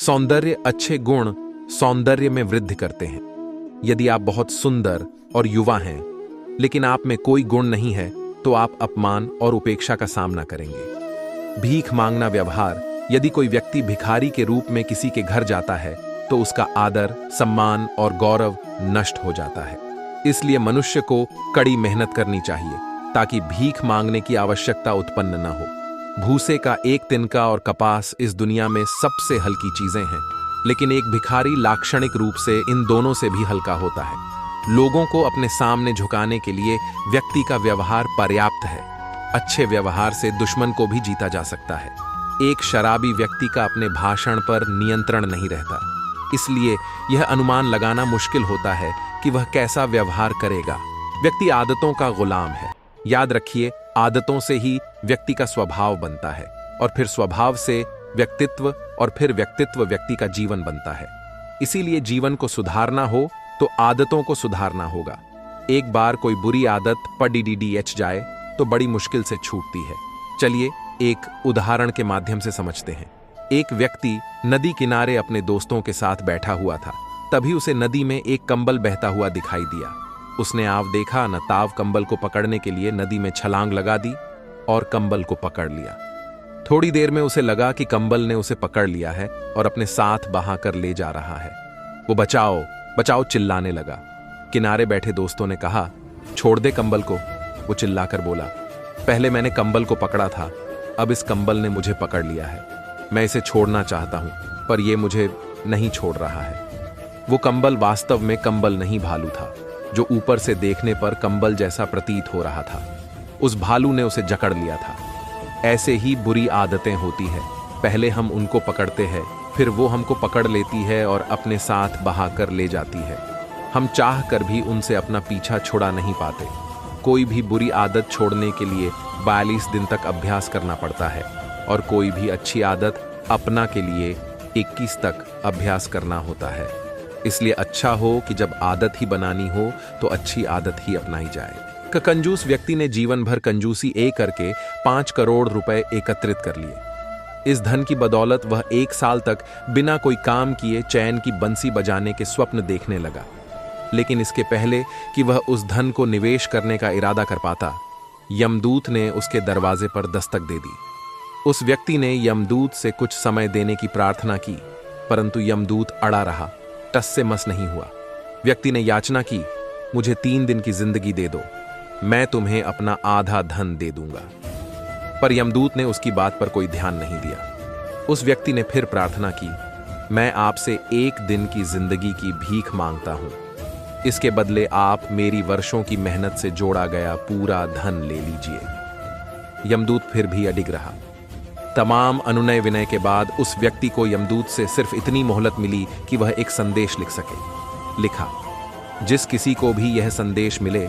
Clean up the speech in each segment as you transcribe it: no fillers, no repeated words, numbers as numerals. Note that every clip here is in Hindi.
सौंदर्य अच्छे गुण सौंदर्य में वृद्धि करते हैं। यदि आप बहुत सुंदर और युवा हैं, लेकिन आप में कोई गुण नहीं है, तो आप अपमान और उपेक्षा का सामना करेंगे। भीख मांगना व्यवहार। यदि कोई व्यक्ति भिखारी के रूप में किसी के घर जाता है, तो उसका आदर, सम्मान और गौरव नष्ट हो जाता है। इसलिए मनुष्य को कड़ी मेहनत करनी चाहिए ताकि भीख मांगने की आवश्यकता उत्पन्न न हो। भूसे का एक तिनका और कपास इस दुनिया में सबसे हल्की चीजें हैं, लेकिन एक भिखारी लाक्षणिक रूप से इन दोनों से भी हल्का होता है। लोगों को अपने सामने झुकाने के लिए व्यक्ति का व्यवहार पर्याप्त है। अच्छे व्यवहार से दुश्मन को भी जीता जा सकता है। एक शराबी व्यक्ति का अपने भाषण पर नियंत्रण नहीं रहता, इसलिए यह अनुमान लगाना मुश्किल होता है कि वह कैसा व्यवहार करेगा। व्यक्ति आदतों का गुलाम है। याद रखिए, आदतों से ही व्यक्ति का स्वभाव बनता है, और फिर स्वभाव से व्यक्तित्व, और फिर व्यक्तित्व व्यक्ति का जीवन बनता है। इसीलिए जीवन को सुधारना हो तो आदतों को सुधारना होगा। एक बार कोई बुरी आदत पड़ीडीएच जाए तो बड़ी मुश्किल से छूटती है। चलिए एक उदाहरण के माध्यम से समझते हैं। एक व्यक्ति नदी किनारे अपने दोस्तों के साथ बैठा हुआ था। तभी उसे नदी में एक कंबल बहता हुआ दिखाई दिया। उसने आव देखा न ताव कंबल को पकड़ने के लिए नदी में छलांग लगा दी और कंबल को पकड़ लिया। थोड़ी देर में उसे लगा कि कंबल ने उसे पकड़ लिया है और अपने साथ बहाकर ले जा रहा है। वो बचाओ बचाओ चिल्लाने लगा। किनारे बैठे दोस्तों ने कहा, छोड़ दे कंबल को। वो चिल्लाकर बोला, पहले मैंने कंबल को पकड़ा था, अब इस कंबल ने मुझे पकड़ लिया है। मैं इसे छोड़ना चाहता हूं, पर यह मुझे नहीं छोड़ रहा है। वो कंबल वास्तव में कंबल नहीं, भालू था, जो ऊपर से देखने पर कंबल जैसा प्रतीत हो रहा था। उस भालू ने उसे जकड़ लिया था। ऐसे ही बुरी आदतें होती हैं। पहले हम उनको पकड़ते हैं, फिर वो हमको पकड़ लेती है और अपने साथ बहाकर ले जाती है। हम चाह कर भी उनसे अपना पीछा छुड़ा नहीं पाते। कोई भी बुरी आदत छोड़ने के लिए 42 दिन तक अभ्यास करना पड़ता है, और कोई भी अच्छी आदत अपना के लिए 21 तक अभ्यास करना होता है। इसलिए अच्छा हो कि जब आदत ही बनानी हो तो अच्छी आदत ही अपनाई जाए। कंजूस व्यक्ति ने जीवन भर कंजूसी करके 5 करोड़ रुपए एकत्रित कर लिए। इस धन की बदौलत वह 1 साल तक बिना कोई काम किए चैन की बंसी बजाने के स्वप्न देखने लगा। लेकिन इसके पहले कि वह उस धन को निवेश करने का इरादा कर पाता, यमदूत ने उसके दरवाजे पर दस्तक दे दी। उस व्यक्ति ने यमदूत से कुछ समय देने की प्रार्थना की, परंतु यमदूत अड़ा रहा, टस से मस नहीं हुआ। व्यक्ति ने याचना की, मुझे 3 दिन की जिंदगी दे दो, मैं तुम्हें अपना आधा धन दे दूंगा। पर यमदूत ने उसकी बात पर कोई ध्यान नहीं दिया। उस व्यक्ति ने फिर प्रार्थना की, मैं आपसे 1 दिन की जिंदगी की भीख मांगता हूं। इसके बदले आप मेरी वर्षों की मेहनत से जोड़ा गया पूरा धन ले लीजिए। यमदूत फिर भी अडिग रहा। तमाम अनुनय विनय के बाद उस व्यक्ति को यमदूत से सिर्फ इतनी मोहलत मिली कि वह एक संदेश लिख सके। लिखा, जिस किसी को भी यह संदेश मिले,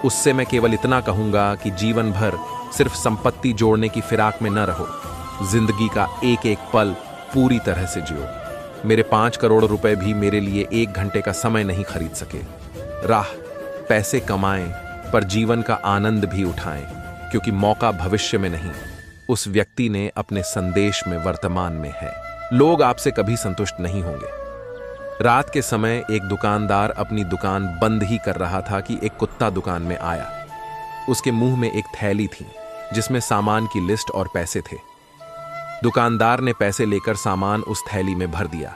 उससे मैं केवल इतना कहूंगा कि जीवन भर सिर्फ संपत्ति जोड़ने की फिराक में न रहो। जिंदगी का एक एक पल पूरी तरह से जियो। मेरे 5 करोड़ रुपए भी मेरे लिए 1 घंटे का समय नहीं खरीद सके। राह पैसे कमाएं, पर जीवन का आनंद भी उठाएं, क्योंकि मौका भविष्य में नहीं, उस व्यक्ति ने अपने संदेश में वर्तमान में है। लोग आपसे कभी संतुष्ट नहीं होंगे। रात के समय एक दुकानदार अपनी दुकान बंद ही कर रहा था कि एक कुत्ता दुकान में आया। उसके मुंह में एक थैली थी जिसमें सामान की लिस्ट और पैसे थे। दुकानदार ने पैसे लेकर सामान उस थैली में भर दिया।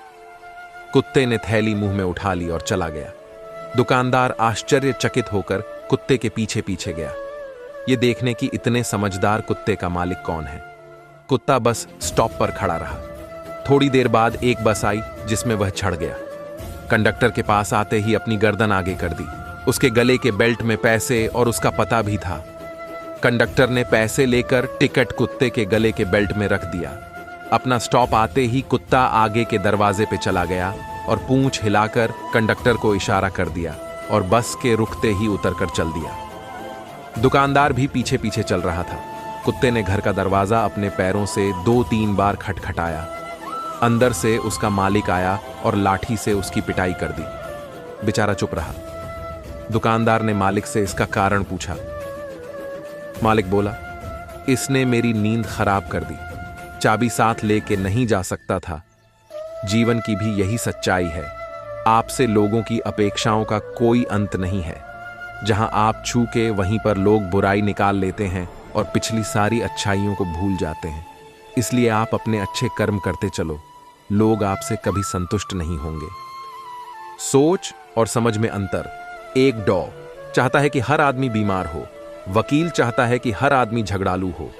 कुत्ते ने थैली मुंह में उठा ली और चला गया। दुकानदार आश्चर्यचकित होकर कुत्ते के पीछे पीछे गया, ये देखने की इतने समझदार कुत्ते का मालिक कौन है। कुत्ता बस स्टॉप पर खड़ा रहा। थोड़ी देर बाद एक बस आई जिसमें वह चढ़ गया। कंडक्टर के पास आते ही अपनी गर्दन आगे कर दी। उसके गले के बेल्ट में पैसे और उसका पता भी था। कंडक्टर ने पैसे लेकर टिकट कुत्ते के गले के बेल्ट में रख दिया। अपना स्टॉप आते ही कुत्ता आगे के दरवाजे पे चला गया और पूंछ हिलाकर कंडक्टर को इशारा कर दिया और बस के रुकते ही उतरकर चल दिया। दुकानदार भी पीछे पीछे चल रहा था। कुत्ते ने घर का दरवाजा अपने पैरों से 2-3 बार खटखटाया। अंदर से उसका मालिक आया और लाठी से उसकी पिटाई कर दी। बेचारा चुप रहा। दुकानदार ने मालिक से इसका कारण पूछा। मालिक बोला, इसने मेरी नींद खराब कर दी। चाबी साथ लेके नहीं जा सकता था, जीवन की भी यही सच्चाई है। आपसे लोगों की अपेक्षाओं का कोई अंत नहीं है। जहां आप छू के वहीं पर लोग बुराई निकाल लेते हैं और पिछली सारी अच्छाइयों को भूल जाते हैं। इसलिए आप अपने अच्छे कर्म करते चलो, लोग आपसे कभी संतुष्ट नहीं होंगे। सोच और समझ में अंतर। एक डॉ चाहता है कि हर आदमी बीमार हो, वकील चाहता है कि हर आदमी झगड़ालू हो,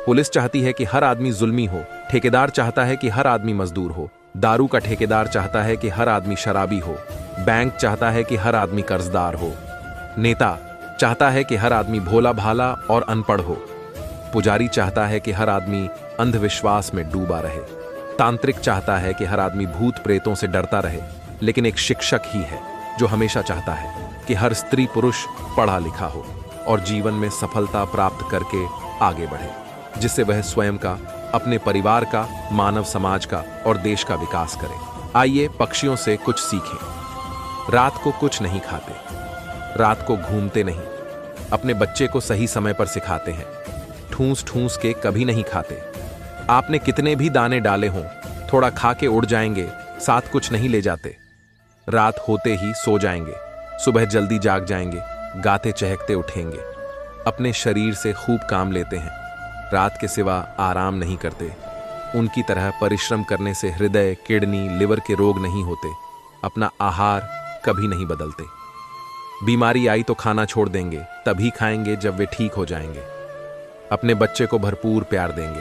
पुलिस चाहती है कि हर आदमी जुल्मी हो, ठेकेदार चाहता है कि हर आदमी मजदूर हो, दारू का ठेकेदार चाहता है कि हर आदमी शराबी हो, बैंक चाहता है कि हर आदमी कर्जदार हो, नेता चाहता है कि हर आदमी भोला भाला और अनपढ़ हो, पुजारी चाहता है कि हर आदमी अंधविश्वास में डूबा रहे, तांत्रिक चाहता है कि हर आदमी भूत प्रेतों से डरता रहे। लेकिन एक शिक्षक ही है जो हमेशा चाहता है कि हर स्त्री पुरुष पढ़ा लिखा हो और जीवन में सफलता प्राप्त करके आगे बढ़े, जिससे वह स्वयं का, अपने परिवार का, मानव समाज का और देश का विकास करे। आइए पक्षियों से कुछ सीखें। रात को कुछ नहीं खाते, रात को घूमते नहीं, अपने बच्चे को सही समय पर सिखाते हैं, ठूंस ठूंस के कभी नहीं खाते। आपने कितने भी दाने डाले हों, थोड़ा खा के उड़ जाएंगे, साथ कुछ नहीं ले जाते। रात होते ही सो जाएंगे, सुबह जल्दी जाग जाएंगे, गाते चहकते उठेंगे। अपने शरीर से खूब काम लेते हैं, रात के सिवा आराम नहीं करते। उनकी तरह परिश्रम करने से हृदय, किडनी, लिवर के रोग नहीं होते। अपना आहार कभी नहीं बदलते। बीमारी आई तो खाना छोड़ देंगे, तभी खाएंगे जब वे ठीक हो जाएंगे। अपने बच्चे को भरपूर प्यार देंगे।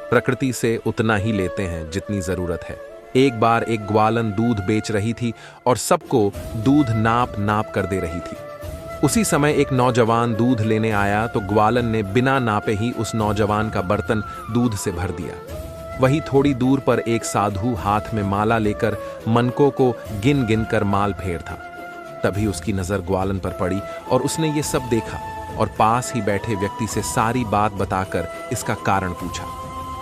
प्रकृति से उतना ही लेते हैं जितनी जरूरत है। एक बार एक ग्वालन दूध बेच रही थी और सबको दूध नाप नाप कर दे रही थी। उसी समय एक नौजवान दूध लेने आया तो ग्वालन ने बिना नापे ही उस नौजवान का बर्तन दूध से भर दिया। वही थोड़ी दूर पर एक साधु हाथ में माला लेकर मनकों को गिन गिन कर माल फेर था। तभी उसकी नजर ग्वालन पर पड़ी और उसने ये सब देखा और पास ही बैठे व्यक्ति से सारी बात बताकर इसका कारण पूछा।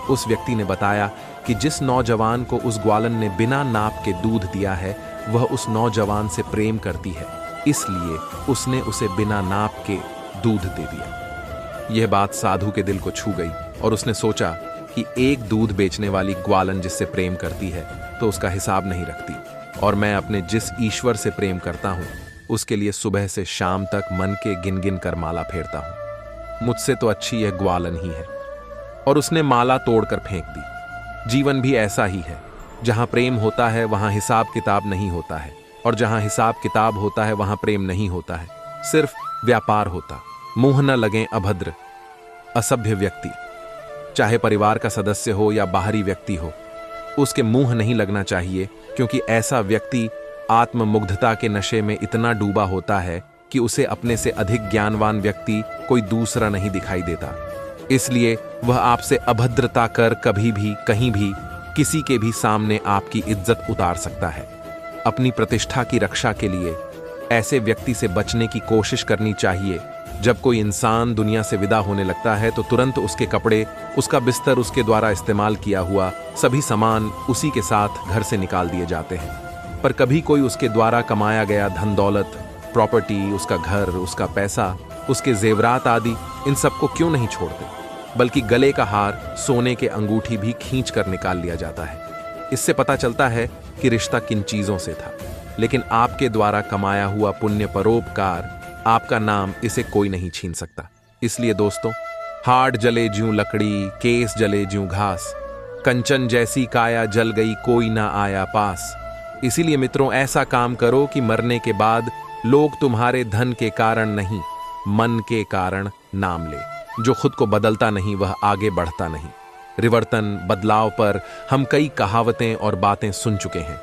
उस व्यक्ति ने बताया कि जिस नौजवान को उस ग्वालन ने बिना नाप के दूध दिया है, वह उस नौजवान से प्रेम करती है, इसलिए उसने उसे बिना नाप के दूध दे दिया। यह बात साधु के दिल को छू गई और उसने सोचा कि एक दूध बेचने वाली ग्वालन जिससे प्रेम करती है तो उसका हिसाब नहीं रखती, और मैं अपने जिस ईश्वर से प्रेम करता हूं उसके लिए सुबह से शाम तक मन के गिन गिन कर माला फेरता हूं। मुझसे तो अच्छी यह ग्वालन ही है। और उसने माला तोड़कर फेंक दी। जीवन भी ऐसा ही है, जहां प्रेम होता है वहां हिसाब किताब नहीं होता है, और जहां हिसाब किताब होता है वहां प्रेम नहीं होता है, सिर्फ व्यापार होता। मुंह न लगे अभद्र, असभ्य व्यक्ति, चाहे परिवार का सदस्य हो या बाहरी व्यक्ति हो, उसके मुंह नहीं लगना चाहिए, क्योंकि ऐसा व्यक्ति आत्ममुग्धता के नशे में इतना डूबा होता है कि उसे अपने से अधिक ज्ञानवान व्यक्ति कोई दूसरा नहीं दिखाई देता। इसलिए वह आपसे अभद्रता कर कभी भी, कहीं भी, किसी के भी सामने आपकी इज्जत उतार सकता है। अपनी प्रतिष्ठा की रक्षा के लिए ऐसे व्यक्ति से बचने की कोशिश करनी चाहिए। जब कोई इंसान दुनिया से विदा होने लगता है तो तुरंत उसके कपड़े, उसका बिस्तर, उसके द्वारा इस्तेमाल किया हुआ सभी सामान उसी के साथ घर से निकाल दिए जाते हैं। पर कभी कोई उसके द्वारा कमाया गया धन दौलत, प्रॉपर्टी, उसका घर, उसका पैसा, उसके जेवरात आदि, इन सबको क्यों नहीं छोड़ते, बल्कि गले का हार, सोने के अंगूठी भी खींच कर निकाल लिया जाता है। इससे पता चलता है कि रिश्ता किन चीजों से था। लेकिन आपके द्वारा कमाया हुआ पुण्य, परोपकार, आपका नाम, इसे कोई नहीं छीन सकता। इसलिए दोस्तों, हाड जले ज्यों लकड़ी, केस जले ज्यों घास, कंचन जैसी काया जल गई, कोई ना आया पास। इसीलिए मित्रों, ऐसा काम करो कि मरने के बाद लोग तुम्हारे धन के कारण नहीं, मन के कारण नाम ले। जो खुद को बदलता नहीं वह आगे बढ़ता नहीं। रिवर्तन, बदलाव पर हम कई कहावतें और बातें सुन चुके हैं,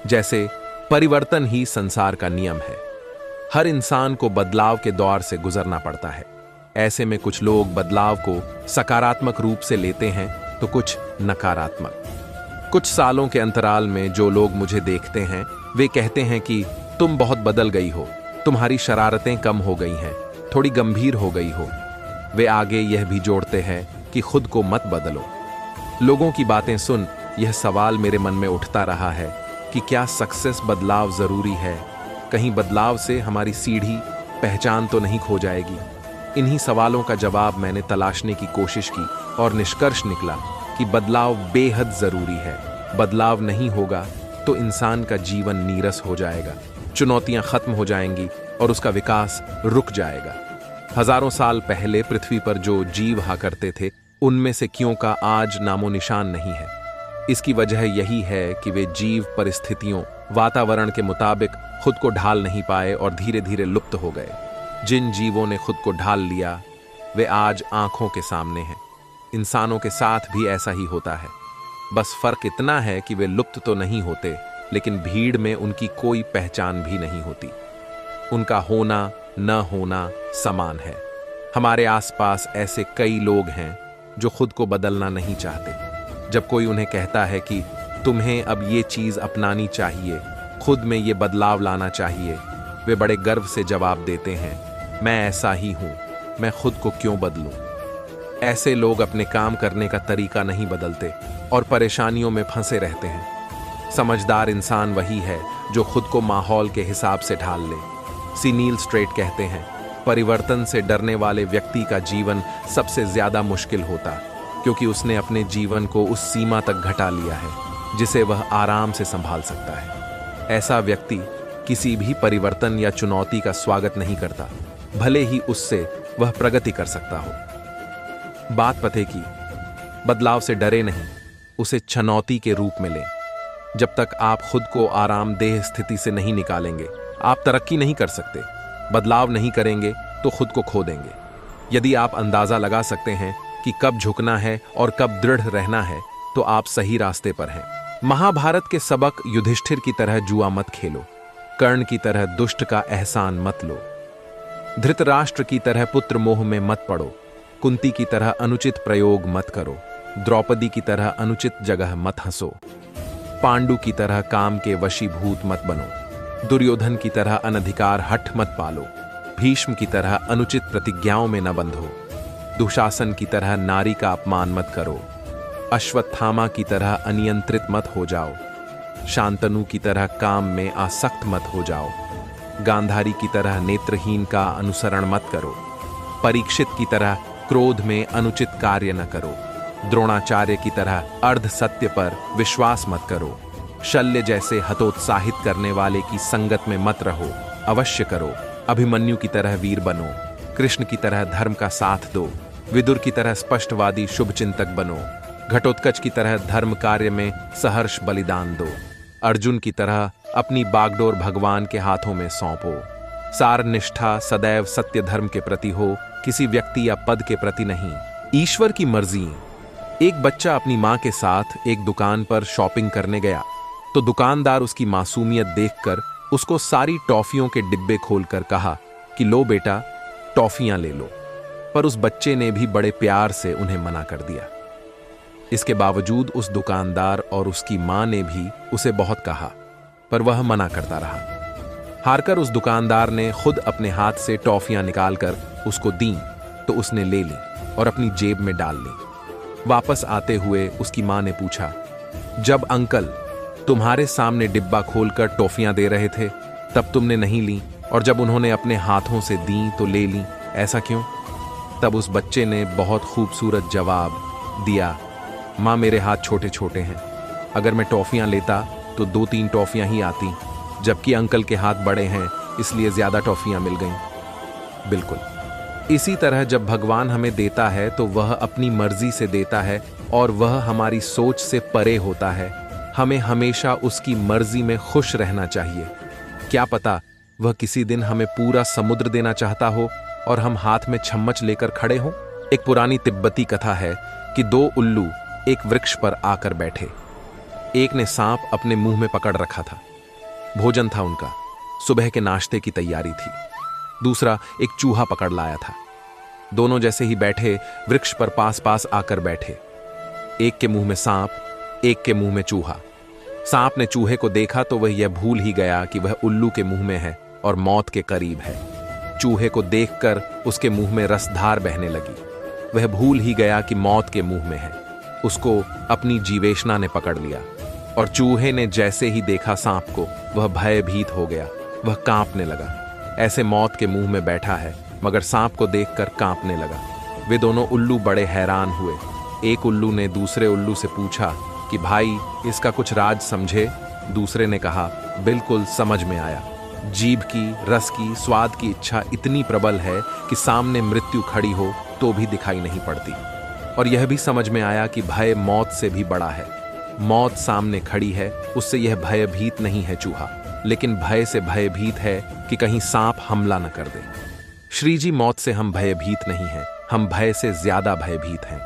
जैसे परिवर्तन ही संसार का नियम है। हर इंसान को बदलाव के दौर से गुजरना पड़ता है। ऐसे में कुछ लोग बदलाव को सकारात्मक रूप से लेते हैं तो कुछ नकारात्मक। कुछ सालों के अंतराल में जो लोग मुझे देखते हैं वे कहते हैं कि तुम बहुत बदल गई हो, तुम्हारी शरारतें कम हो गई हैं, थोड़ी गंभीर हो गई हो। वे आगे यह भी जोड़ते हैं कि खुद को मत बदलो। लोगों की बातें सुन यह सवाल मेरे मन में उठता रहा है कि क्या सक्सेस बदलाव जरूरी है? कहीं बदलाव से हमारी सीढ़ी, पहचान तो नहीं खो जाएगी? इन्हीं सवालों का जवाब मैंने तलाशने की कोशिश की और निष्कर्ष निकला कि बदलाव बेहद जरूरी है। बदलाव नहीं होगा तो इंसान का जीवन नीरस हो जाएगा, चुनौतियां खत्म हो जाएंगी और उसका विकास रुक जाएगा। हजारों साल पहले पृथ्वी पर जो जीव हुआ करते थे, उनमें से क्यों का आज नामो निशान नहीं है। इसकी वजह यही है कि वे जीव परिस्थितियों, वातावरण के मुताबिक खुद को ढाल नहीं पाए और धीरे धीरे लुप्त हो गए। जिन जीवों ने खुद को ढाल लिया वे आज आंखों के सामने हैं। इंसानों के साथ भी ऐसा ही होता है, बस फर्क इतना है कि वे लुप्त तो नहीं होते, लेकिन भीड़ में उनकी कोई पहचान भी नहीं होती। उनका होना न होना समान है। हमारे आसपास ऐसे कई लोग हैं जो खुद को बदलना नहीं चाहते। जब कोई उन्हें कहता है कि तुम्हें अब ये चीज अपनानी चाहिए, खुद में ये बदलाव लाना चाहिए, वे बड़े गर्व से जवाब देते हैं, मैं ऐसा ही हूं, मैं खुद को क्यों बदलूं। ऐसे लोग अपने काम करने का तरीका नहीं बदलते और परेशानियों में फंसे रहते हैं। समझदार इंसान वही है जो खुद को माहौल के हिसाब से ढाल ले। सी नील स्ट्रेट कहते हैं, परिवर्तन से डरने वाले व्यक्ति का जीवन सबसे ज्यादा मुश्किल होता, क्योंकि उसने अपने जीवन को उस सीमा तक घटा लिया है जिसे वह आराम से संभाल सकता है। ऐसा व्यक्ति किसी भी परिवर्तन या चुनौती का स्वागत नहीं करता, भले ही उससे वह प्रगति कर सकता हो। बात पते की, बदलाव से डरे नहीं, उसे चुनौती के रूप में लें। जब तक आप खुद को आरामदेह स्थिति से नहीं निकालेंगे, आप तरक्की नहीं कर सकते। बदलाव नहीं करेंगे तो खुद को खो देंगे। यदि आप अंदाजा लगा सकते हैं कि कब झुकना है और कब दृढ़ रहना है, तो आप सही रास्ते पर हैं। महाभारत के सबक युधिष्ठिर की तरह जुआ मत खेलो, कर्ण की तरह दुष्ट का एहसान मत लो, धृतराष्ट्र की तरह पुत्र मोह में मत पड़ो, कुंती की तरह अनुचित प्रयोग मत करो, द्रौपदी की तरह अनुचित जगह मत हंसो, पांडु की तरह काम के वशीभूत मत बनो, दुर्योधन की तरह अनधिकार हठ मत पालो, भीष्म की तरह अनुचित प्रतिज्ञाओं में न बंधो, दुशासन की तरह नारी का अपमान मत करो, अश्वत्थामा की तरह अनियंत्रित मत हो जाओ, शांतनु की तरह काम में आसक्त मत हो जाओ, गांधारी की तरह नेत्रहीन का अनुसरण मत करो, परीक्षित की तरह क्रोध में अनुचित कार्य न करो, द्रोणाचार्य की तरह अर्ध सत्य पर विश्वास मत करो, शल्य जैसे हतोत्साहित करने वाले की संगत में मत रहो, अवश्य करो, अभिमन्यु की तरह वीर बनो, कृष्ण की तरह धर्म का साथ दो, विदुर की तरह स्पष्टवादी शुभ चिंतक बनो, घटोत्कच की तरह धर्म कार्य में सहर्ष बलिदान दो, अर्जुन की तरह अपनी बागडोर भगवान के हाथों में सौंपो, सार निष्ठा सदैव सत्य धर्म के प्रति हो, किसी व्यक्ति या पद के प्रति नहीं। ईश्वर की मर्जी। एक बच्चा अपनी मां के साथ एक दुकान पर शॉपिंग करने गया तो दुकानदार उसकी मासूमियत देखकर उसको सारी टॉफियों के डिब्बे खोलकर कहा कि लो बेटा, टॉफियां ले लो, पर उस बच्चे ने भी बड़े प्यार से उन्हें मना कर दिया। इसके बावजूद उस दुकानदार और उसकी मां ने भी उसे बहुत कहा, पर वह मना करता रहा। हारकर उस दुकानदार ने खुद अपने हाथ से टॉफियां निकालकर उसको दी तो उसने ले ली और अपनी जेब में डाल ली। वापस आते हुए उसकी मां ने पूछा, जब अंकल तुम्हारे सामने डिब्बा खोलकर टॉफियां दे रहे थे तब तुमने नहीं ली, और जब उन्होंने अपने हाथों से दी तो ले ली, ऐसा क्यों? तब उस बच्चे ने बहुत खूबसूरत जवाब दिया, मां मेरे हाथ छोटे छोटे हैं, अगर मैं टॉफियां लेता तो 2-3 टॉफियां ही आती, जबकि अंकल के हाथ बड़े हैं इसलिए ज्यादा टॉफियां मिल गईं। बिल्कुल इसी तरह जब भगवान हमें देता है तो वह अपनी मर्जी से देता है और वह हमारी सोच से परे होता है। हमें हमेशा उसकी मर्जी में खुश रहना चाहिए। क्या पता वह किसी दिन हमें पूरा समुद्र देना चाहता हो और हम हाथ में चम्मच लेकर खड़े हों। एक पुरानी तिब्बती कथा है कि 2 उल्लू एक वृक्ष पर आकर बैठे। एक ने सांप अपने मुंह में पकड़ रखा था, भोजन था उनका, सुबह के नाश्ते की तैयारी थी। दूसरा एक चूहा पकड़ लाया था। दोनों जैसे ही बैठे वृक्ष पर पास पास आकर बैठे। एक के मुंह में सांप, एक के मुंह में चूहा। सांप ने चूहे को देखा तो वह यह भूल ही गया कि वह उल्लू के मुंह में है और मौत के करीब है। चूहे को देखकर उसके मुंह में रसधार बहने लगी। वह भूल ही गया कि मौत के मुंह में है। उसको अपनी जीवेशना ने पकड़ लिया और चूहे ने जैसे ही देखा सांप को वह भयभीत हो गया, वह कांपने लगा। ऐसे मौत के मुंह में बैठा है मगर सांप को देखकर कांपने लगा। वे दोनों उल्लू बड़े हैरान हुए। एक उल्लू ने दूसरे उल्लू से पूछा, कि भाई इसका कुछ राज समझे। दूसरे ने कहा, बिल्कुल समझ में आया। जीभ की, रस की, स्वाद की इच्छा इतनी प्रबल है कि सामने मृत्यु खड़ी हो तो भी दिखाई नहीं पड़ती। और यह भी समझ में आया कि भय मौत से भी बड़ा है। मौत सामने खड़ी है, उससे यह भयभीत नहीं है चूहा, लेकिन भय से भयभीत है कि कहीं सांप हमला न कर दे। श्री जी, मौत से हम भयभीत नहीं हैं, हम भय से ज्यादा भयभीत हैं।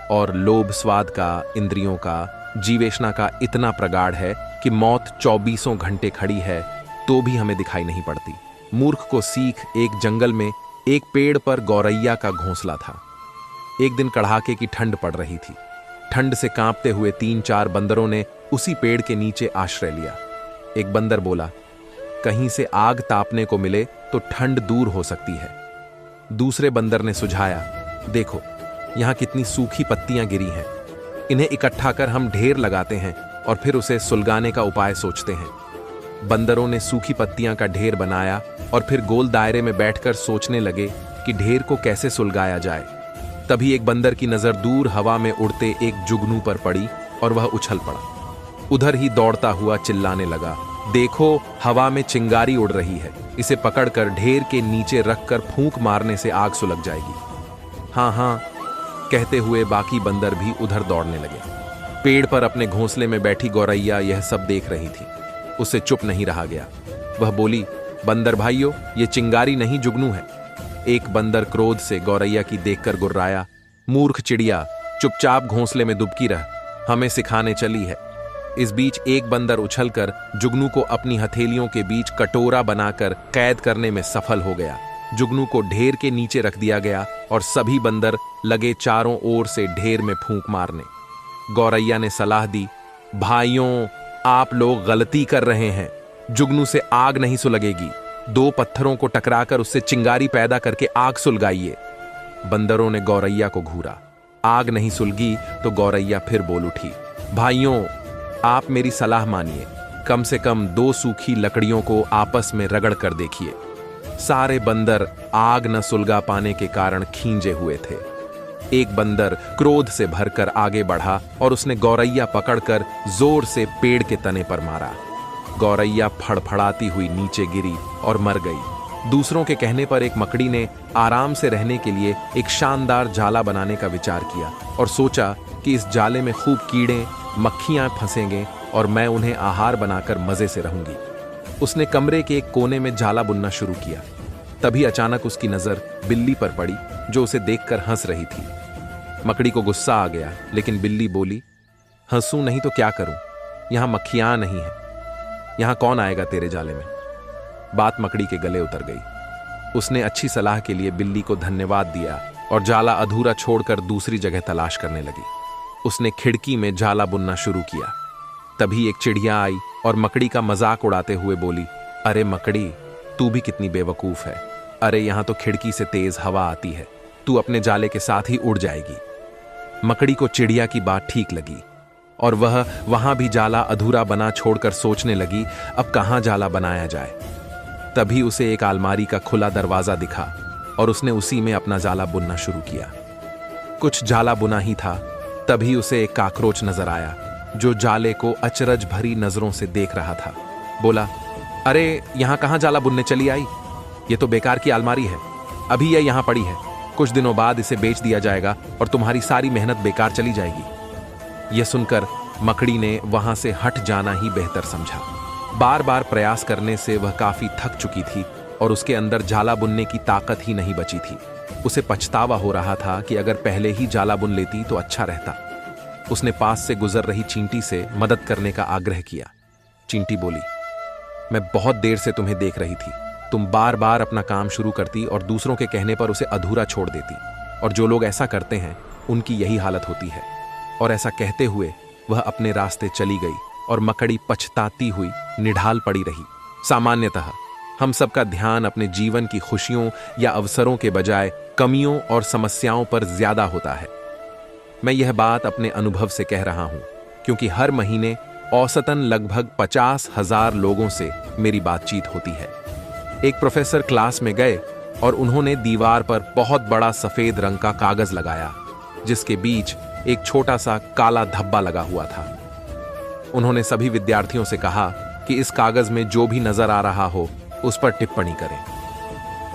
और लोभ स्वाद का, इंद्रियों का, जीवेशना का इतना प्रगाढ़ है कि मौत 24 घंटे खड़ी है तो भी हमें दिखाई नहीं पड़ती। मूर्ख को सीख, एक जंगल में एक पेड़ पर गौरैया का घोंसला था। एक दिन कड़ाके की ठंड पड़ रही थी। ठंड से कांपते हुए 3-4 बंदरों ने उसी पेड़ के नीचे आश्रय लिया। एक बंदर बोला, कहीं से आग तापने को मिले तो ठंड दूर हो सकती है। दूसरे बंदर ने सुझाया, देखो यहां कितनी सूखी पत्तियां गिरी हैं, इन्हें इकट्ठा कर हम ढेर लगाते हैं और फिर उसे सुलगाने का उपाय सोचते हैं। बंदरों ने सूखी पत्तियां का ढेर बनाया और फिर गोल दायरे में बैठकर सोचने लगे कि ढेर को कैसे सुलगाया जाए। तभी एक बंदर की नजर दूर हवा में उड़ते एक जुगनू पर पड़ी और वह उछल पड़ा। उधर ही दौड़ता हुआ चिल्लाने लगा, देखो हवा में चिंगारी उड़ रही है, इसे पकड़कर ढेर के नीचे रखकर फूंक मारने से आग सुलग जाएगी। हाँ हाँ कहते हुए बाकी बंदर भी उधर दौड़ने लगे। पेड़ पर अपने घोंसले में बैठी गौरैया यह सब देख रही थी। उससे चुप नहीं रहा गया। वह बोली, बंदर भाइयों, ये चिंगारी नहीं जुगनू है। एक बंदर क्रोध से गौरैया की देखकर गुर्राया, मूर्ख चिड़िया, चुपचाप घोंसले में दुबकी रह, हमें सिखाने चली है। इस बीच एक बंदर उछलकर जुगनू को अपनी हथेलियों के बीच कटोरा बनाकर कैद करने में सफल हो गया। जुगनू को ढेर के नीचे रख दिया गया और सभी बंदर लगे चारों ओर से ढेर में फूंक मारने। गौरैया ने सलाह दी, भाइयों आप लोग गलती कर रहे हैं, जुगनू से आग नहीं सुलगेगी, 2 पत्थरों को टकराकर उससे चिंगारी पैदा करके आग सुलगाइए। बंदरों ने गौरैया को घूरा। आग नहीं सुलगी तो गौरैया फिर बोल उठी, भाइयों आप मेरी सलाह मानिए, कम से कम 2 सूखी लकड़ियों को आपस में रगड़ कर देखिए। सारे बंदर आग न सुलगा पाने के कारण खींजे हुए थे। एक बंदर क्रोध से भरकर आगे बढ़ा और उसने गौरैया पकड़कर जोर से पेड़ के तने पर मारा। गौरैया फड़फड़ाती हुई नीचे गिरी और मर गई। दूसरों के कहने पर एक मकड़ी ने आराम से रहने के लिए एक शानदार जाला बनाने का विचार किया और सोचा कि इस जाले में खूब कीड़े मक्खियां फंसेंगे और मैं उन्हें आहार बनाकर मजे से रहूंगी। उसने कमरे के एक कोने में जाला बुनना शुरू किया। तभी अचानक उसकी नजर बिल्ली पर पड़ी जो उसे देखकर हंस रही थी। मकड़ी को गुस्सा आ गया, लेकिन बिल्ली बोली, हंसूं नहीं तो क्या करूं, यहां मक्खियां नहीं है, यहां कौन आएगा तेरे जाले में। बात मकड़ी के गले उतर गई। उसने अच्छी सलाह के लिए बिल्ली को धन्यवाद दिया और जाला अधूरा छोड़कर दूसरी जगह तलाश करने लगी। उसने खिड़की में जाला बुनना शुरू किया। तभी एक चिड़िया आई और मकड़ी का मजाक उड़ाते हुए बोली, अरे मकड़ी, तू भी कितनी बेवकूफ है, अरे यहां तो खिड़की से तेज हवा आती है, तू अपने जाले के साथ ही उड़ जाएगी। मकड़ी को चिड़िया की बात ठीक लगी और वह वहां भी जाला अधूरा बना छोड़कर सोचने लगी, अब कहां जाला बनाया जाए। तभी उसे एक अलमारी का खुला दरवाजा दिखा और उसने उसी में अपना जाला बुनना शुरू किया। कुछ जाला बुना ही था, तभी उसे एक काकरोच नजर आया जो जाले को अचरज भरी नजरों से देख रहा था। बोला, अरे यहां कहां जाला बुनने चली आई, ये तो बेकार की अलमारी है, अभी यह यहां पड़ी है, कुछ दिनों बाद इसे बेच दिया जाएगा और तुम्हारी सारी मेहनत बेकार चली जाएगी। यह सुनकर मकड़ी ने वहां से हट जाना ही बेहतर समझा। बार बार प्रयास करने से वह काफी थक चुकी थी और उसके अंदर जाला बुनने की ताकत ही नहीं बची थी। उसे पछतावा हो रहा था कि अगर पहले ही जाला बुन लेती तो अच्छा रहता। उसने पास से गुजर रही चींटी से मदद करने का आग्रह किया। चींटी बोली, मैं बहुत देर से तुम्हें देख रही थी, तुम बार बार अपना काम शुरू करती और दूसरों के कहने पर उसे अधूरा छोड़ देती, और जो लोग ऐसा करते हैं उनकी यही हालत होती है। और ऐसा कहते हुए वह अपने रास्ते चली गई और मकड़ी पछताती हुई निढाल पड़ी रही। सामान्यतः हम सबका ध्यान अपने जीवन की खुशियों या अवसरों के बजाय कमियों और समस्याओं पर ज्यादा होता है। मैं यह बात अपने अनुभव से कह रहा हूं, क्योंकि हर महीने औसतन लगभग 50,000 लोगों से मेरी बातचीत होती है। एक प्रोफेसर क्लास में गए और उन्होंने दीवार पर बहुत बड़ा सफेद रंग का कागज लगाया, जिसके बीच एक छोटा सा काला धब्बा लगा हुआ था। उन्होंने सभी विद्यार्थियों से कहा कि इस कागज में जो भी नजर आ रहा हो उस पर टिप्पणी करें।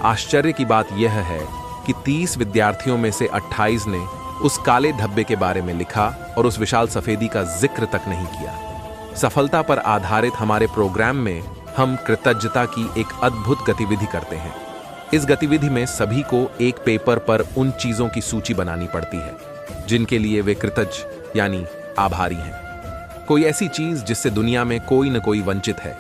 आश्चर्य की बात यह है कि 30 विद्यार्थियों में से 28 ने उस काले धब्बे के बारे में लिखा और उस विशाल सफेदी का जिक्र तक नहीं किया। सफलता पर आधारित हमारे प्रोग्राम में हम कृतज्ञता की एक अद्भुत गतिविधि करते हैं। इस गतिविधि में सभी को एक पेपर पर उन चीजों की सूची बनानी पड़ती है जिनके लिए वे कृतज्ञ यानी आभारी हैं। कोई ऐसी चीज जिससे दुनिया में कोई न कोई वंचित है,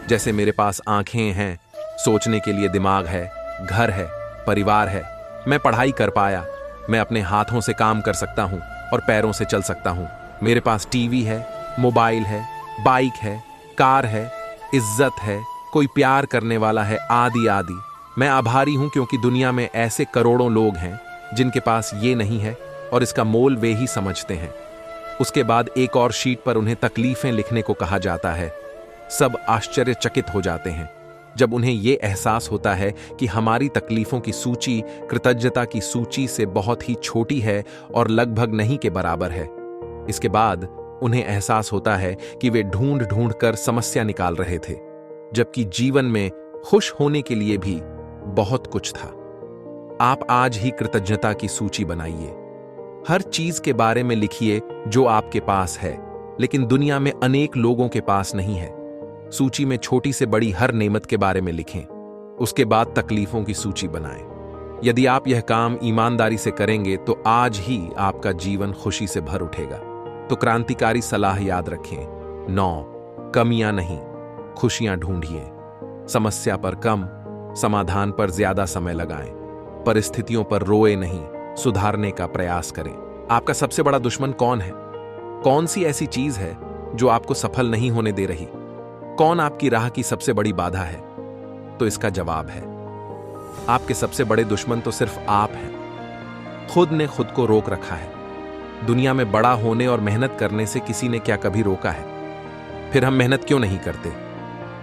जैसे मेरे पास आंखें हैं, सोचने के लिए दिमाग है, घर है, परिवार है, मैं पढ़ाई कर पाया, मैं अपने हाथों से काम कर सकता हूं और पैरों से चल सकता हूं, मेरे पास टीवी है, मोबाइल है, बाइक है, कार है, इज्जत है, कोई प्यार करने वाला है, आदि आदि। मैं आभारी हूं क्योंकि दुनिया में ऐसे करोड़ों लोग हैं जिनके पास ये नहीं है और इसका मोल वे ही समझते हैं। उसके बाद एक और शीट पर उन्हें तकलीफें लिखने को कहा जाता है। सब आश्चर्यचकित हो जाते हैं जब उन्हें यह एहसास होता है कि हमारी तकलीफों की सूची कृतज्ञता की सूची से बहुत ही छोटी है और लगभग नहीं के बराबर है। इसके बाद उन्हें एहसास होता है कि वे ढूंढ ढूंढ कर समस्या निकाल रहे थे, जबकि जीवन में खुश होने के लिए भी बहुत कुछ था। आप आज ही कृतज्ञता की सूची बनाइए। हर चीज के बारे में लिखिए जो आपके पास है, लेकिन दुनिया में अनेक लोगों के पास नहीं है। सूची में छोटी से बड़ी हर नेमत के बारे में लिखें। उसके बाद तकलीफों की सूची बनाएं। यदि आप यह काम ईमानदारी से करेंगे तो आज ही आपका जीवन खुशी से भर उठेगा। तो क्रांतिकारी सलाह याद रखें। 9 कमियां नहीं, खुशियां ढूंढिए। समस्या पर कम, समाधान पर ज्यादा समय लगाएं। परिस्थितियों पर रोए नहीं, सुधारने का प्रयास करें। आपका सबसे बड़ा दुश्मन कौन है? कौन सी ऐसी चीज है जो आपको सफल नहीं होने दे रही? कौन आपकी राह की सबसे बड़ी बाधा है? तो इसका जवाब है, आपके सबसे बड़े दुश्मन तो सिर्फ आप हैं। खुद ने खुद को रोक रखा है। दुनिया में बड़ा होने और मेहनत करने से किसी ने क्या कभी रोका है? फिर हम मेहनत क्यों नहीं करते?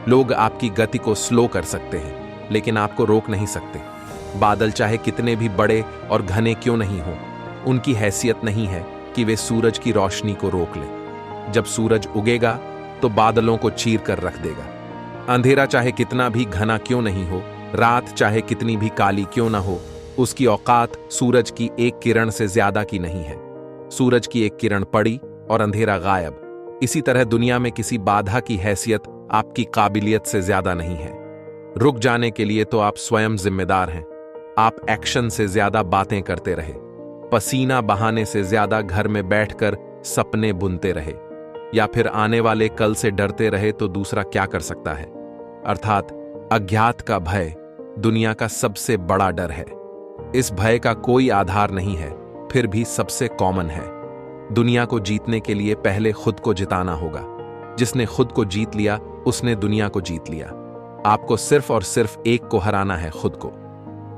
लोग आपकी गति को स्लो कर सकते हैं, लेकिन आपको रोक नहीं सकते। बादल चाहे कितने भी बड़े और घने क्यों नहीं हो, उनकी हैसियत नहीं है कि वे सूरज की रोशनी को रोक लें। जब सूरज उगेगा तो बादलों को चीर कर रख देगा। अंधेरा चाहे कितना भी घना क्यों नहीं हो, रात चाहे कितनी भी काली क्यों ना हो, उसकी औकात सूरज की एक किरण से ज्यादा की नहीं है। सूरज की एक किरण पड़ी और अंधेरा गायब। इसी तरह दुनिया में किसी बाधा की हैसियत आपकी काबिलियत से ज्यादा नहीं है। रुक जाने के लिए तो आप स्वयं जिम्मेदार हैं। आप एक्शन से ज्यादा बातें करते रहे, पसीना बहाने से ज्यादा घर में बैठकर सपने बुनते रहे, या फिर आने वाले कल से डरते रहे तो दूसरा क्या कर सकता है? अर्थात अज्ञात का भय दुनिया का सबसे बड़ा डर है। इस भय का कोई आधार नहीं है, फिर भी सबसे कॉमन है। दुनिया को जीतने के लिए पहले खुद को जिताना होगा। जिसने खुद को जीत लिया उसने दुनिया को जीत लिया। आपको सिर्फ और सिर्फ एक को हराना है, खुद को।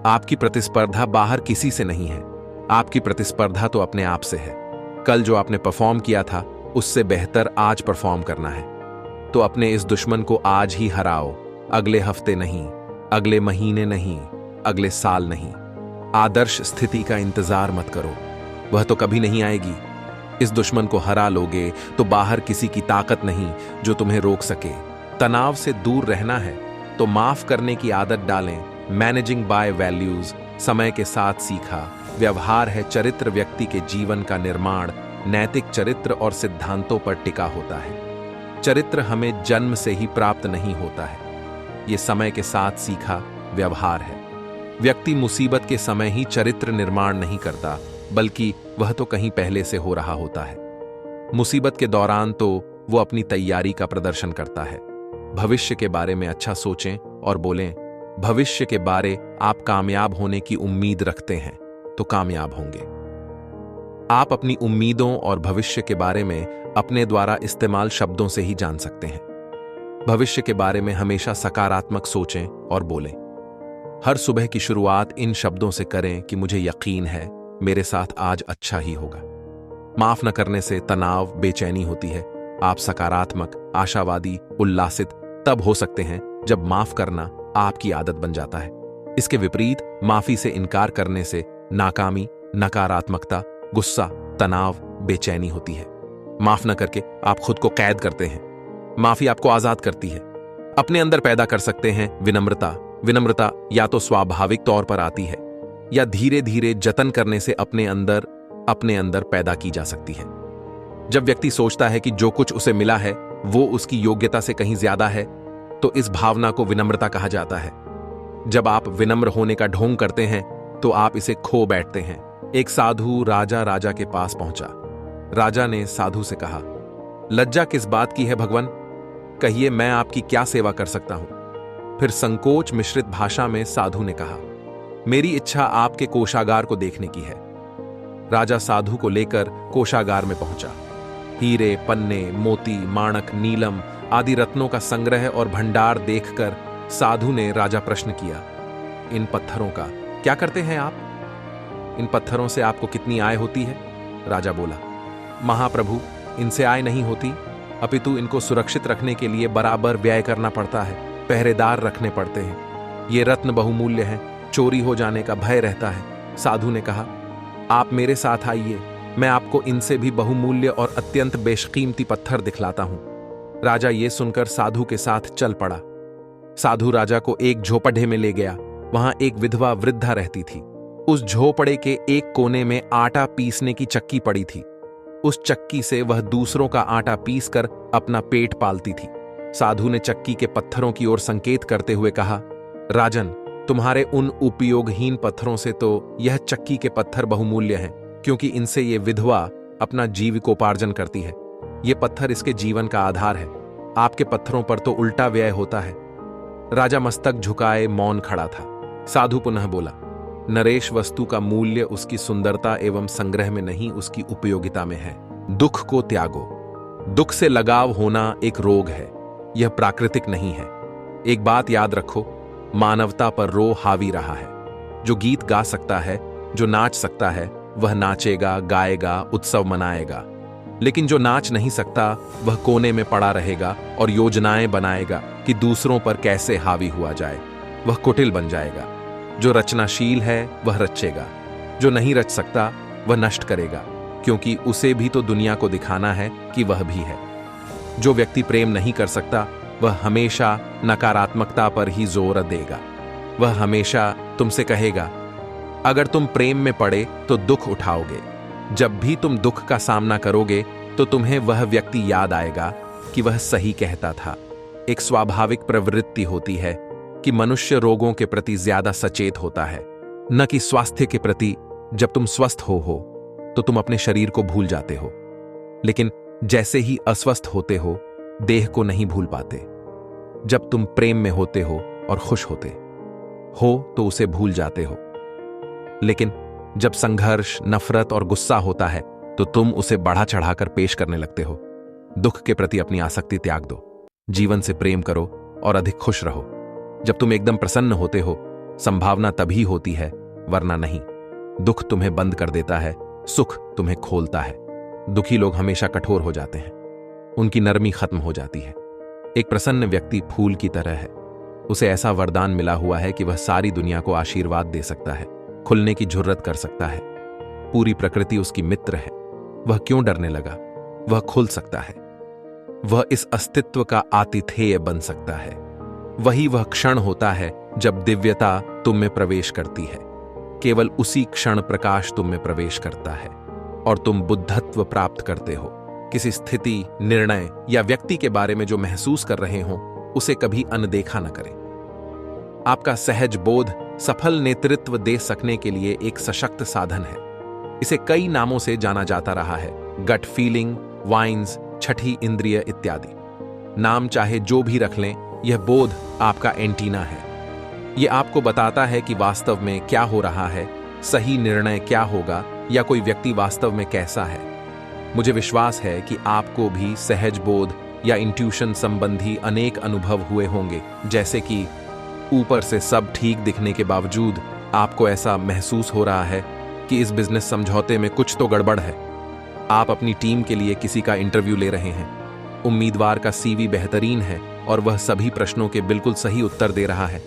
आपकी प्रतिस्पर्धा बाहर किसी से नहीं है, आपकी प्रतिस्पर्धा तो अपने आप से है। कल जो आपने परफॉर्म किया था उससे बेहतर आज परफॉर्म करना है। तो अपने इस दुश्मन को आज ही हराओ, अगले हफ्ते नहीं, अगले महीने नहीं, अगले साल नहीं। आदर्श स्थिति का इंतजार मत करो, वह तो कभी नहीं आएगी। इस दुश्मन को हरा लोगे तो बाहर किसी की ताकत नहीं जो तुम्हें रोक सके। तनाव से दूर रहना है तो माफ करने की आदत डालें। मैनेजिंग बाय वैल्यूज, समय के साथ सीखा। व्यवहार है चरित्र, व्यक्ति के जीवन का निर्माण नैतिक चरित्र और सिद्धांतों पर टिका होता है। चरित्र हमें जन्म से ही प्राप्त नहीं होता है, यह समय के साथ सीखा व्यवहार है। व्यक्ति मुसीबत के समय ही चरित्र निर्माण नहीं करता, बल्कि वह तो कहीं पहले से हो रहा होता है। मुसीबत के दौरान तो वो अपनी तैयारी का प्रदर्शन करता है। भविष्य के बारे में अच्छा सोचें और बोलें। भविष्य के बारे आप कामयाब होने की उम्मीद रखते हैं तो कामयाब होंगे। आप अपनी उम्मीदों और भविष्य के बारे में अपने द्वारा इस्तेमाल शब्दों से ही जान सकते हैं। भविष्य के बारे में हमेशा सकारात्मक सोचें और बोलें। हर सुबह की शुरुआत इन शब्दों से करें कि मुझे यकीन है मेरे साथ आज अच्छा ही होगा। माफ न करने से तनाव, बेचैनी होती है। आप सकारात्मक, आशावादी, उल्लासित तब हो सकते हैं जब माफ करना आपकी आदत बन जाता है। इसके विपरीत माफी से इनकार करने से नाकामी, नकारात्मकता, गुस्सा, तनाव, बेचैनी होती है। माफ न करके आप खुद को कैद करते हैं। माफी आपको आजाद करती है। अपने अंदर पैदा कर सकते हैं विनम्रता। विनम्रता या तो स्वाभाविक तौर पर आती है या धीरे धीरे जतन करने से अपने अंदर पैदा की जा सकती है। जब व्यक्ति सोचता है कि जो कुछ उसे मिला है वो उसकी योग्यता से कहीं ज्यादा है, तो इस भावना को विनम्रता कहा जाता है। जब आप विनम्र होने का ढोंग करते हैं तो आप इसे खो बैठते हैं। एक साधु राजा के पास पहुंचा। राजा ने साधु से कहा, लज्जा किस बात की है भगवान? कहिए, मैं आपकी क्या सेवा कर सकता हूं? फिर संकोच मिश्रित भाषा में साधु ने कहा, मेरी इच्छा आपके कोषागार को देखने की है। राजा साधु को लेकर कोषागार में पहुंचा। हीरे, पन्ने, मोती, माणक, नीलम आदि रत्नों का संग्रह और भंडार देखकर साधु ने राजा प्रश्न किया, इन पत्थरों का क्या करते हैं आप? इन पत्थरों से आपको कितनी आय होती है? राजा बोला, महाप्रभु, इनसे आय नहीं होती, अपितु इनको सुरक्षित रखने के लिए बराबर व्यय करना पड़ता है, पहरेदार रखने पड़ते हैं। ये रत्न बहुमूल्य हैं, चोरी हो जाने का भय रहता है। साधु ने कहा, आप मेरे साथ आइए, मैं आपको इनसे भी बहुमूल्य और अत्यंत बेशकीमती पत्थर दिखलाता हूं। राजा ये सुनकर साधु के साथ चल पड़ा। साधु राजा को एक झोपड़े में ले गया। वहां एक विधवा वृद्धा रहती थी। उस झोपड़े के एक कोने में आटा पीसने की चक्की पड़ी थी। उस चक्की से वह दूसरों का आटा पीसकर अपना पेट पालती थी। साधु ने चक्की के पत्थरों की ओर संकेत करते हुए कहा, राजन, तुम्हारे उन उपयोगहीन पत्थरों से तो यह चक्की के पत्थर बहुमूल्य हैं, क्योंकि इनसे ये विधवा अपना जीविकोपार्जन करती है। ये पत्थर इसके जीवन का आधार है। आपके पत्थरों पर तो उल्टा व्यय होता है। राजा मस्तक झुकाए मौन खड़ा था। साधु पुनः बोला, नरेश, वस्तु का मूल्य उसकी सुंदरता एवं संग्रह में नहीं, उसकी उपयोगिता में है। दुख को त्यागो। दुख से लगाव होना एक रोग है, यह प्राकृतिक नहीं है। एक बात याद रखो, मानवता पर रो हावी रहा है। जो गीत गा सकता है, जो नाच सकता है, वह नाचेगा, गाएगा, उत्सव मनाएगा। लेकिन जो नाच नहीं सकता वह कोने में पड़ा रहेगा और योजनाएं बनाएगा कि दूसरों पर कैसे हावी हुआ जाए। वह कुटिल बन जाएगा। जो रचनाशील है वह रचेगा, जो नहीं रच सकता वह नष्ट करेगा, क्योंकि उसे भी तो दुनिया को दिखाना है कि वह भी है। जो व्यक्ति प्रेम नहीं कर सकता वह हमेशा नकारात्मकता पर ही जोर देगा। वह हमेशा तुमसे कहेगा, अगर तुम प्रेम में पड़े तो दुख उठाओगे। जब भी तुम दुख का सामना करोगे तो तुम्हें वह व्यक्ति याद आएगा कि वह सही कहता था। एक स्वाभाविक प्रवृत्ति होती है कि मनुष्य रोगों के प्रति ज्यादा सचेत होता है, न कि स्वास्थ्य के प्रति। जब तुम स्वस्थ हो तो तुम अपने शरीर को भूल जाते हो, लेकिन जैसे ही अस्वस्थ होते हो देह को नहीं भूल पाते। जब तुम प्रेम में होते हो और खुश होते हो तो उसे भूल जाते हो, लेकिन जब संघर्ष, नफरत और गुस्सा होता है तो तुम उसे बढ़ा चढ़ाकर पेश करने लगते हो। दुख के प्रति अपनी आसक्ति त्याग दो, जीवन से प्रेम करो और अधिक खुश रहो। जब तुम एकदम प्रसन्न होते हो, संभावना तभी होती है, वरना नहीं। दुख तुम्हें बंद कर देता है, सुख तुम्हें खोलता है। दुखी लोग हमेशा कठोर हो जाते हैं, उनकी नरमी खत्म हो जाती है। एक प्रसन्न व्यक्ति फूल की तरह है। उसे ऐसा वरदान मिला हुआ है कि वह सारी दुनिया को आशीर्वाद दे सकता है, खुलने की जुर्रत कर सकता है। पूरी प्रकृति उसकी मित्र है। वह क्यों डरने लगा? वह खुल सकता है। वह इस अस्तित्व का आतिथेय बन सकता है। वही वह क्षण होता है जब दिव्यता तुम में प्रवेश करती है। केवल उसी क्षण प्रकाश तुम में प्रवेश करता है और तुम बुद्धत्व प्राप्त करते हो। किसी स्थिति, निर्णय या व्यक्ति के बारे में जो महसूस कर रहे हो उसे कभी अनदेखा न करें। आपका सहज बोध सफल नेतृत्व दे सकने के लिए एक सशक्त साधन है। इसे कई नामों से जाना जाता रहा है, गट फीलिंग, वाइन्स, छठी इंद्रिय इत्यादि। नाम चाहे जो भी रख लें, यह बोध आपका एंटीना है। यह आपको बताता है कि वास्तव में क्या हो रहा है, सही निर्णय क्या होगा या कोई व्यक्ति वास्तव में कैसा है। मुझे विश्वास है कि आपको भी सहज बोध या इंट्यूशन संबंधी अनेक अनुभव हुए होंगे, जैसे कि ऊपर से सब ठीक दिखने के बावजूद आपको ऐसा महसूस हो रहा है कि इस बिजनेस समझौते में कुछ तो गड़बड़ है। आप अपनी टीम के लिए किसी का इंटरव्यू ले रहे हैं। उम्मीदवार का सीवी बेहतरीन है और वह सभी प्रश्नों के बिल्कुल सही उत्तर दे रहा है,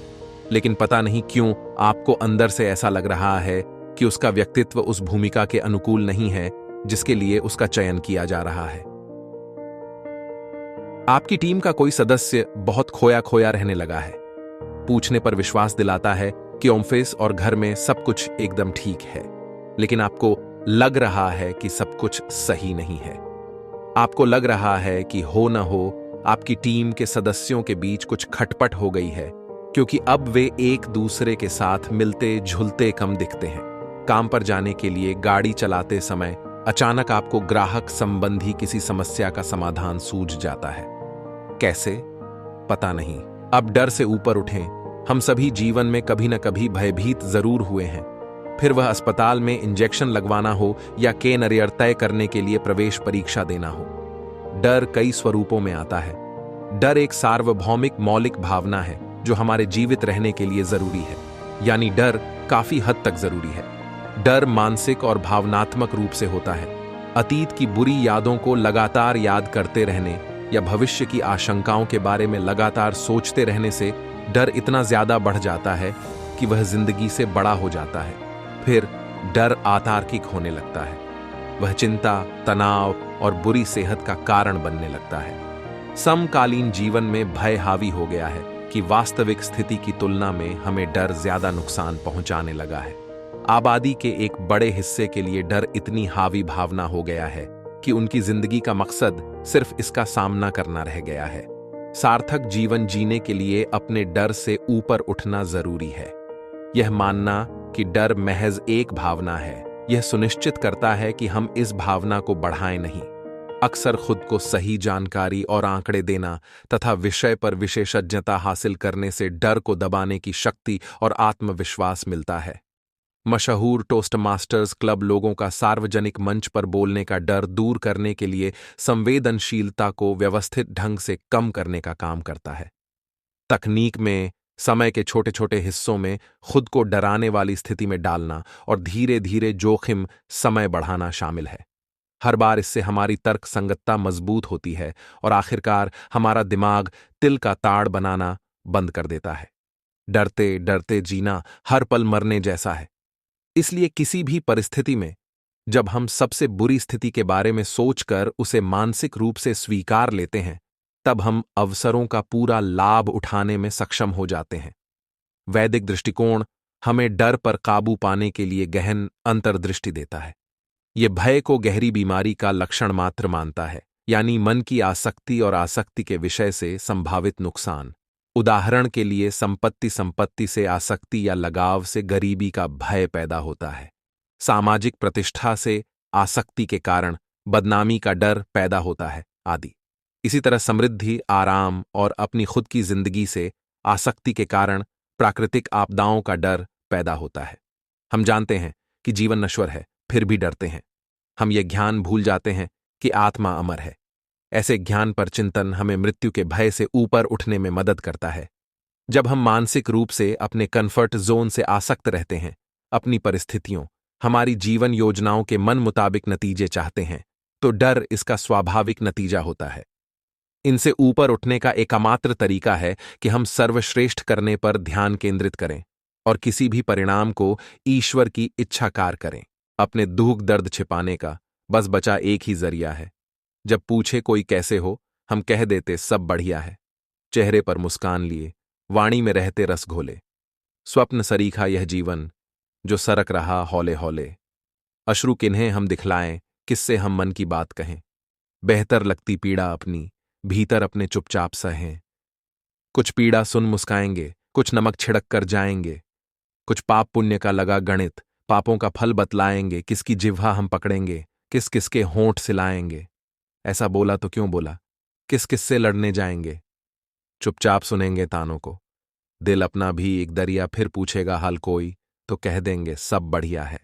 लेकिन पता नहीं क्यों आपको अंदर से ऐसा लग रहा है कि उसका व्यक्तित्व उस भूमिका के अनुकूल नहीं है जिसके लिए उसका चयन किया जा रहा है। आपकी टीम का कोई सदस्य बहुत खोया खोया रहने लगा है। पूछने पर विश्वास दिलाता है कि ऑफिस और घर में सब कुछ एकदम ठीक है, लेकिन आपको लग रहा है कि सब कुछ सही नहीं है। आपको लग रहा है कि हो न हो आपकी टीम के सदस्यों के बीच कुछ खटपट हो गई है, क्योंकि अब वे एक दूसरे के साथ मिलते झुलते कम दिखते हैं। काम पर जाने के लिए गाड़ी चलाते समय अचानक आपको ग्राहक संबंधी किसी समस्या का समाधान सूझ जाता है। कैसे? पता नहीं। अब डर से ऊपर उठें। हम सभी जीवन में कभी न कभी भयभीत जरूर हुए हैं, फिर वह अस्पताल में इंजेक्शन लगवाना हो या के नरियर तय करने के लिए प्रवेश परीक्षा देना हो। डर कई स्वरूपों में आता है। डर एक सार्वभौमिक मौलिक भावना है जो हमारे जीवित रहने के लिए जरूरी है, यानी डर काफी हद तक जरूरी है। डर मानसिक और भावनात्मक रूप से होता है। अतीत की बुरी यादों को लगातार याद करते रहने या भविष्य की आशंकाओं के बारे में लगातार सोचते रहने से डर इतना ज्यादा बढ़ जाता है कि वह जिंदगी से बड़ा हो जाता है। फिर डर अतार्किक होने लगता है। वह चिंता, तनाव और बुरी सेहत का कारण बनने लगता है। समकालीन जीवन में भय हावी हो गया है कि वास्तविक स्थिति की तुलना में हमें डर ज्यादा नुकसान पहुंचाने लगा है। आबादी के एक बड़े हिस्से के लिए डर इतनी हावी भावना हो गया है कि उनकी जिंदगी का मकसद सिर्फ इसका सामना करना रह गया है। सार्थक जीवन जीने के लिए अपने डर से ऊपर उठना जरूरी है। यह मानना कि डर महज एक भावना है, यह सुनिश्चित करता है कि हम इस भावना को बढ़ाएं नहीं। अक्सर खुद को सही जानकारी और आंकड़े देना तथा विषय पर विशेषज्ञता हासिल करने से डर को दबाने की शक्ति और आत्मविश्वास मिलता है। मशहूर टोस्टमास्टर्स क्लब लोगों का सार्वजनिक मंच पर बोलने का डर दूर करने के लिए संवेदनशीलता को व्यवस्थित ढंग से कम करने का काम करता है। तकनीक में समय के छोटे छोटे हिस्सों में खुद को डराने वाली स्थिति में डालना और धीरे धीरे जोखिम समय बढ़ाना शामिल है। हर बार इससे हमारी तर्क संगतता मजबूत होती है और आखिरकार हमारा दिमाग तिल का ताड़ बनाना बंद कर देता है। डरते डरते जीना हर पल मरने जैसा है। इसलिए किसी भी परिस्थिति में जब हम सबसे बुरी स्थिति के बारे में सोचकर उसे मानसिक रूप से स्वीकार लेते हैं, तब हम अवसरों का पूरा लाभ उठाने में सक्षम हो जाते हैं। वैदिक दृष्टिकोण हमें डर पर काबू पाने के लिए गहन अंतर्दृष्टि देता है। यह भय को गहरी बीमारी का लक्षण मात्र मानता है, यानी मन की आसक्ति और आसक्ति के विषय से संभावित नुकसान। उदाहरण के लिए संपत्ति से आसक्ति या लगाव से गरीबी का भय पैदा होता है। सामाजिक प्रतिष्ठा से आसक्ति के कारण बदनामी का डर पैदा होता है आदि। इसी तरह समृद्धि, आराम और अपनी खुद की जिंदगी से आसक्ति के कारण प्राकृतिक आपदाओं का डर पैदा होता है। हम जानते हैं कि जीवन नश्वर है, फिर भी डरते हैं। हम ये ज्ञान भूल जाते हैं कि आत्मा अमर है। ऐसे ज्ञान पर चिंतन हमें मृत्यु के भय से ऊपर उठने में मदद करता है। जब हम मानसिक रूप से अपने कंफर्ट जोन से आसक्त रहते हैं, अपनी परिस्थितियों, हमारी जीवन योजनाओं के मन मुताबिक नतीजे चाहते हैं, तो डर इसका स्वाभाविक नतीजा होता है। इनसे ऊपर उठने का एकमात्र तरीका है कि हम सर्वश्रेष्ठ करने पर ध्यान केंद्रित करें और किसी भी परिणाम को ईश्वर की इच्छाकार करें। अपने दुख दर्द छिपाने का बस बचा एक ही जरिया है। जब पूछे कोई कैसे हो, हम कह देते सब बढ़िया है। चेहरे पर मुस्कान लिए, वाणी में रहते रस घोले। स्वप्न सरीखा यह जीवन जो सरक रहा हौले हौले। अश्रु किन्हें हम दिखलाएं, किससे हम मन की बात कहें। बेहतर लगती पीड़ा अपनी, भीतर अपने चुपचाप सहें। कुछ पीड़ा सुन मुस्काएंगे, कुछ नमक छिड़क कर जाएंगे। कुछ पाप पुण्य का लगा गणित, पापों का फल बतलाएंगे। किसकी जिह्वा हम पकड़ेंगे, किस किसके होंठ सिलाएंगे। ऐसा बोला तो क्यों बोला, किस किससे लड़ने जाएंगे। चुपचाप सुनेंगे तानों को। दिल अपना भी एक दरिया, फिर पूछेगा हाल कोई, तो कह देंगे सब बढ़िया है।